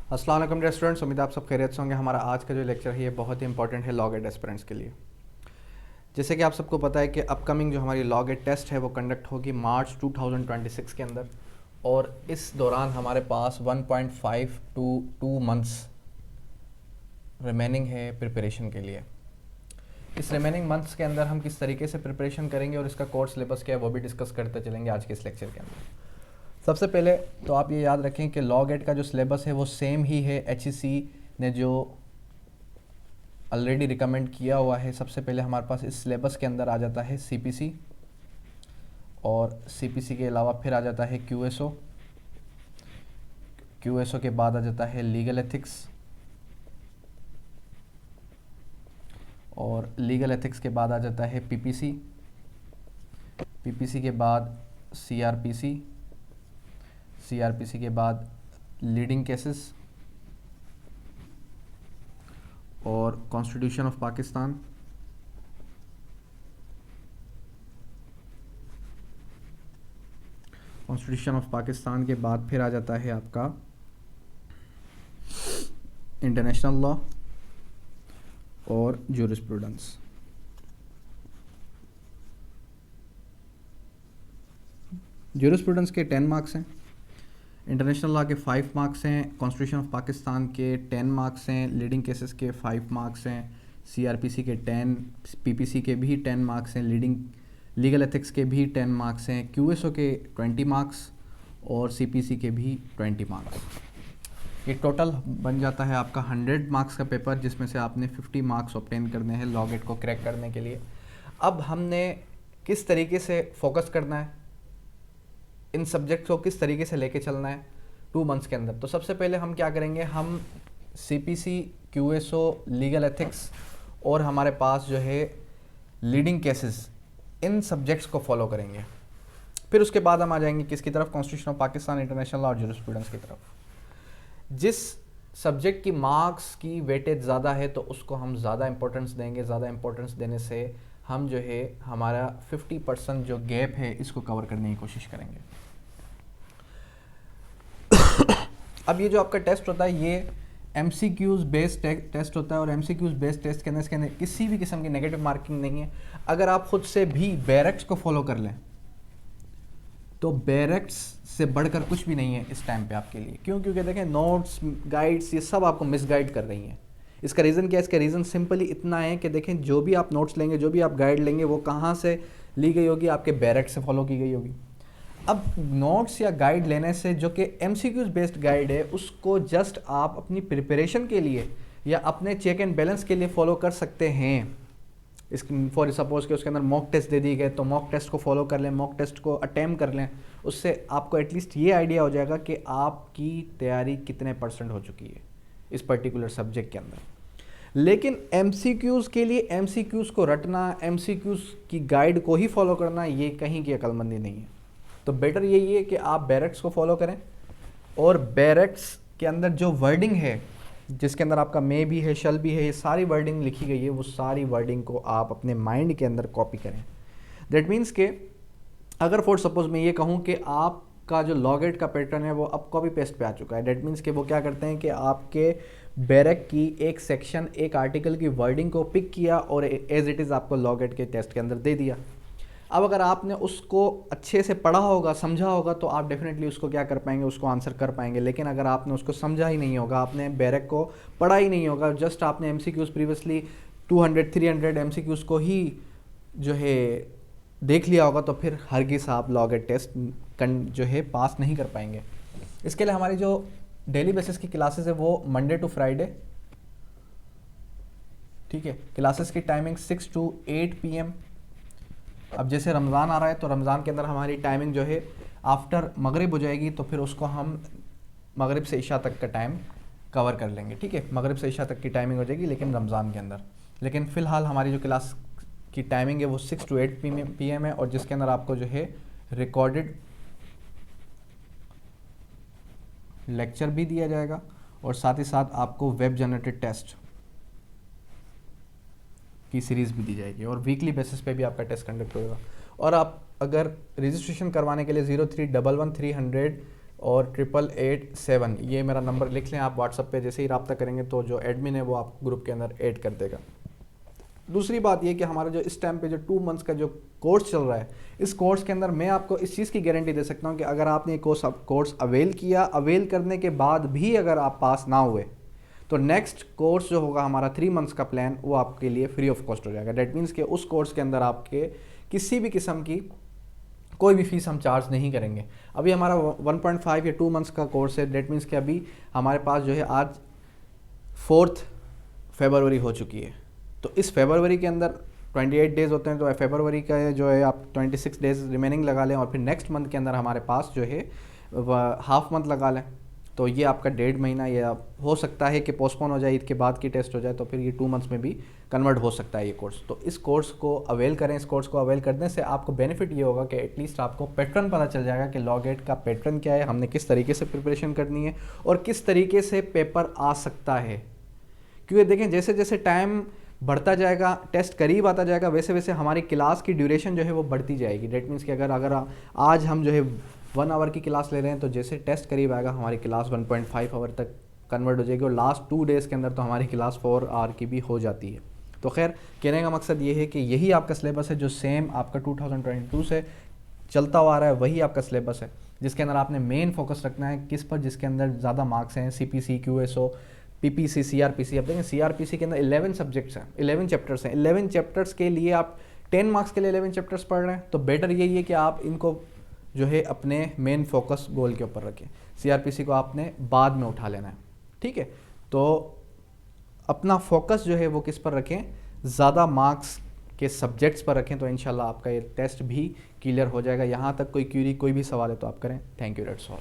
अस्सलाम वालेकुम dear students, उम्मीद है आप सब खैरियत से होंगे। हमारा आज का जो लेक्चर है ये बहुत ही इंपॉर्टेंट है लॉ गेट एस्पिरेंट्स के लिए। जैसे कि आप सबको पता है कि अपकमिंग जो हमारी लॉ गेट टेस्ट है वो कंडक्ट होगी मार्च 2026 के अंदर, और इस दौरान हमारे पास 1.5 टू 2 मंथ्स रिमेनिंग है प्रिपरेशन के लिए। इस रिमेनिंग मंथ्स के अंदर हम किस तरीके से प्रिपरेशन करेंगे और इसका कोर्स सिलेबस क्या है वो भी डिस्कस करते चलेंगे आज के इस लेक्चर के अंदर। सबसे पहले तो आप ये याद रखें कि लॉ गेट का जो सिलेबस है वो सेम ही है HEC ने जो ऑलरेडी रिकमेंड किया हुआ है। सबसे पहले हमारे पास इस सिलेबस के अंदर आ जाता है CPC, और CPC के अलावा फिर आ जाता है QSO। QSO के बाद आ जाता है लीगल एथिक्स, और लीगल एथिक्स के बाद आ जाता है PPC। PPC के बाद CRPC, CRPC के बाद लीडिंग केसेस और constitution of Pakistan. Constitution of Pakistan के बाद फिर आ जाता है आपका इंटरनेशनल लॉ और ज्यूरिस्प्रूडेंस। ज्यूरिस्प्रूडेंस के 10 मार्क्स हैं, इंटरनेशनल लॉ के 5 मार्क्स हैं, कॉन्स्टिट्यूशन ऑफ पाकिस्तान के 10 मार्क्स हैं, लीडिंग केसेस के 5 मार्क्स हैं, CRPC के 10, PPC के भी 10 मार्क्स हैं, लीगल एथिक्स के भी 10 मार्क्स हैं, QSO के 20 मार्क्स और CPC के भी 20 मार्क्स। ये टोटल बन जाता है आपका 100 मार्क्स का पेपर, जिसमें से आपने 50 मार्क्स ऑब्टेन करने हैं लॉ गेट को क्रैक करने के लिए। अब हमने किस तरीके से फोकस करना है, इन सब्जेक्ट्स को किस तरीके से लेके चलना है 2 मंथ्स के अंदर। तो सबसे पहले हम क्या करेंगे, हम CPC, QSO, लीगल एथिक्स और हमारे पास जो है लीडिंग केसेस, इन सब्जेक्ट्स को फॉलो करेंगे। फिर उसके बाद हम आ जाएंगे किसकी तरफ, constitution of Pakistan, international law और ज्यूरिस्प्रूडेंस की तरफ। जिस सब्जेक्ट की मार्क्स की वेटेज ज़्यादा है तो उसको हम ज़्यादा इंपॉर्टेंस देंगे। ज़्यादा इंपॉर्टेंस देने से हम जो है हमारा 50% जो गैप है इसको कवर करने की कोशिश करेंगे। अब ये जो आपका टेस्ट होता है ये MCQs बेस्ड टेस्ट होता है, और MCQs बेस्ड टेस्ट के अंदर इसके अंदर किसी भी किस्म की नेगेटिव मार्किंग नहीं है। अगर आप खुद से भी बैरेक्ट्स को फॉलो कर लें तो बैरेक्ट्स से बढ़कर कुछ भी नहीं है इस टाइम पे आपके लिए। क्यों? क्योंकि देखें नोट्स, गाइड्स, ये सब आपको मिसगाइड कर रही हैं। इसका रीज़न क्या है? इसका रीज़न सिंपली इतना है कि देखें जो भी आप नोट्स लेंगे, जो भी आप गाइड लेंगे, वो कहाँ से ली गई होगी, आपके बैरेक्ट से फॉलो की गई होगी। अब नोट्स या गाइड लेने से जो कि MCQs बेस्ड गाइड है उसको जस्ट आप अपनी प्रिपरेशन के लिए या अपने चेक एंड बैलेंस के लिए फॉलो कर सकते हैं। इस फॉर सपोज के उसके अंदर मॉक टेस्ट दे दिए गए तो मॉक टेस्ट को फॉलो कर लें, मॉक टेस्ट को अटेम्प्ट कर लें। उससे आपको एटलीस्ट ये आइडिया हो जाएगा कि आपकी तैयारी कितने % हो चुकी है इस पर्टिकुलर सब्जेक्ट के अंदर। लेकिन MCQs के लिए MCQs को रटना, MCQs की गाइड को ही फॉलो करना, ये कहीं की अक्लमंदी नहीं है। तो बेटर यही है कि आप बैरेक्ट्स को फॉलो करें, और बैरेक्ट्स के अंदर जो वर्डिंग है जिसके अंदर आपका मे भी है, शल भी है, ये सारी वर्डिंग लिखी गई है, वो सारी वर्डिंग को आप अपने माइंड के अंदर कॉपी करें। दैट मीन्स के अगर फॉर सपोज मैं ये कहूँ कि आपका जो लॉ गेट का पैटर्न है वो अब कॉपी पेस्ट पे आ चुका है, दैट मीन्स कि वो क्या करते हैं कि आपके बैरक की एक सेक्शन, एक आर्टिकल की वर्डिंग को पिक किया और एज इट इज़ आपको लॉ गेट के टेस्ट के अंदर दे दिया। अब अगर आपने उसको अच्छे से पढ़ा होगा, समझा होगा, तो आप डेफिनेटली उसको क्या कर पाएंगे, उसको आंसर कर पाएंगे। लेकिन अगर आपने उसको समझा ही नहीं होगा, आपने बैरक को पढ़ा ही नहीं होगा, जस्ट आपने MCQs प्रीवियसली 200-300 MCQs को ही जो है देख लिया होगा, तो फिर हरगिज़ आप लॉ गेट टेस्ट जो है पास नहीं कर पाएंगे। इसके लिए हमारी जो डेली बेसिस की क्लासेस है वो मंडे टू फ्राइडे, ठीक है। क्लासेस की टाइमिंग 6 to 8 PM। अब जैसे रमज़ान आ रहा है तो रमज़ान के अंदर हमारी टाइमिंग जो है आफ्टर मगरिब हो जाएगी, तो फिर उसको हम मगरिब से इशा तक का टाइम कवर कर लेंगे, ठीक है। मगरिब से इशा तक की टाइमिंग हो जाएगी लेकिन रमज़ान के अंदर। लेकिन फ़िलहाल हमारी जो क्लास की टाइमिंग है वो 6 to 8 PM है, और जिसके अंदर आपको जो है रिकॉर्डेड लेक्चर भी दिया जाएगा, और साथ ही साथ आपको वेब जनरेटेड टेस्ट की सीरीज़ भी दी जाएगी, और वीकली बेसिस पे भी आपका टेस्ट कंडक्ट होगा। और आप अगर रजिस्ट्रेशन करवाने के लिए 0311 300 और 8887, ये मेरा नंबर लिख लें आप व्हाट्सअप पे। जैसे ही रब्ता करेंगे तो जो एडमिन है वो आप ग्रुप के अंदर ऐड कर देगा। दूसरी बात ये कि हमारा जो इस टाइम पे जो 2 मंथ्स का जो कोर्स चल रहा है, इस कोर्स के अंदर मैं आपको इस चीज़ की गारंटी दे सकता हूँ कि अगर आपने ये कोर्स अवेल किया, अवेल करने के बाद भी अगर आप पास ना हुए तो नेक्स्ट कोर्स जो होगा हमारा 3 मंथ्स का प्लान, वो आपके लिए फ्री ऑफ कॉस्ट हो जाएगा। डेट मीन्स कि उस कोर्स के अंदर आपके किसी भी किस्म की कोई भी फीस हम चार्ज नहीं करेंगे। अभी हमारा 1.5 या 2 मंथ्स का कोर्स है। डेट मीन्स कि अभी हमारे पास जो है आज 4 फरवरी हो चुकी है, तो इस फरवरी के अंदर 28 डेज़ होते हैं, तो फरवरी का जो है आप 26 डेज़ रिमेनिंग लगा लें, और फिर नेक्स्ट मंथ के अंदर हमारे पास जो है हाफ मंथ लगा लें, तो ये आपका 1.5 महीना, या हो सकता है कि पोस्टपोन हो जाए, ईद के बाद की टेस्ट हो जाए, तो फिर ये 2 मंथ्स में भी कन्वर्ट हो सकता है ये कोर्स। तो इस कोर्स को अवेल करें। इस कोर्स को अवेल करने से आपको बेनिफिट ये होगा कि एटलीस्ट आपको पैटर्न पता चल जाएगा कि लॉ गेट का पैटर्न क्या है, हमने किस तरीके से प्रिपरेशन करनी है और किस तरीके से पेपर आ सकता है। क्योंकि देखें जैसे जैसे टाइम बढ़ता जाएगा, टेस्ट करीब आता जाएगा, वैसे वैसे हमारी क्लास की ड्यूरेशन जो है वो बढ़ती जाएगी। डेट मीन्स कि अगर आज हम जो है 1 आवर की क्लास ले रहे हैं, तो जैसे टेस्ट करीब आएगा हमारी क्लास 1.5 आवर तक कन्वर्ट हो जाएगी, और लास्ट 2 डेज़ के अंदर तो हमारी क्लास 4 आवर की भी हो जाती है। तो खैर, कहने का मकसद ये है कि यही आपका सिलेबस है जो सेम आपका 2022 से चलता हुआ आ रहा है, वही आपका सिलेबस है जिसके अंदर आपने मेन फोकस रखना है किस पर, जिसके अंदर ज़्यादा मार्क्स हैं। CPC, QSO, PPC, CRPC। अब देखें CRPC के अंदर 11 सब्जेक्ट्स हैं, 11 चैप्टर्स हैं। 11 चैप्टर्स के लिए आप 10 मार्क्स के लिए 11 चैप्टर्स पढ़ रहे हैं, तो बेटर यही है कि आप इनको जो है अपने मेन फोकस गोल के ऊपर रखें। CRPC को आपने बाद में उठा लेना है, ठीक है। तो अपना फोकस जो है वो किस पर रखें, ज़्यादा मार्क्स के सब्जेक्ट्स पर रखें, तो इंशाल्लाह आपका ये टेस्ट भी क्लियर हो जाएगा। यहाँ तक कोई क्यूरी, कोई भी सवाल है तो आप करें। Thank you, that's all.